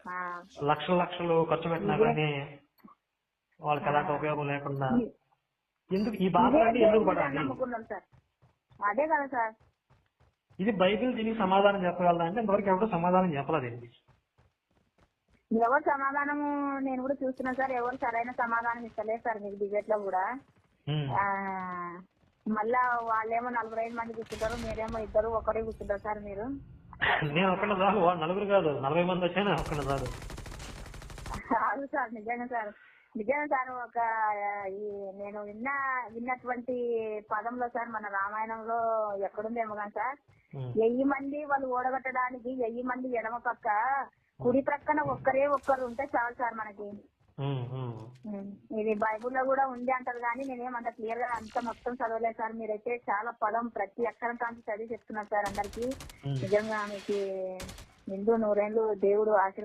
ఆ, లక్షలు లక్షలు ఖర్చు పెట్టినా ఇదే కానీ వాళ్ళకి ఎలాంటి ఉపయోగం లేకుండా ఎందుకు ఈ ఇదే బాధలన్నీ ఎందుకు దేవుడి మీద పడాలి? నమ్ముకున్నాం సార్. అదే కదా సార్. ఇది బైబిల్ దీనికి సమాధానం చెప్పగలదా అంటే ఇంతవరకు ఎవరు సమాధానం చెప్పలేదు ఇది. ఎవరు సమాధానము నేను కూడా చూస్తున్నాను సార్. ఎవరు సరైన సమాధానం ఇస్తలేదు సార్ మీకు డిబేట్ లో కూడా. ఉమ్. ఆ, మళ్ళా వాళ్ళేమో 45 మంది కూర్చుంటారు, మీరేమో ఇద్దరు ఒకరే కూర్చుంటారు సార్. మీరు నేను ఒక్కడే చాలు, వాళ్ళు నలుగురు కాదు 40 మంది వచ్చాను ఒక్కడే చాలు. కాదు సార్, నిజంగా సార్. నిజంగా సార్, ఒక నేను విన్నటువంటి పదంలో సార్, మన రామాయణంలో ఎక్కడుందేమో కానీ సార్, 1000 మంది వాళ్ళు ఓడగొట్టడానికి 1000 మంది ఎడమ పక్క, కుడి ప్రక్కన ఒక్కరు ఉంటే చాలు సార్ మనకి. ఇది బైబుల్లో కూడా ఉంది అంటారు కానీ నేనేమంత క్లియర్ గా అంత మొత్తం చదవలేదు సార్. మీరైతే చాలా పదం ప్రతి అక్షరం కాంతి చదివి చెప్తున్నారు సార్ అందరికి. నిజంగా మీకు నిండు 100 ఏళ్ళు దేవుడు ఆశీర్వాదాలు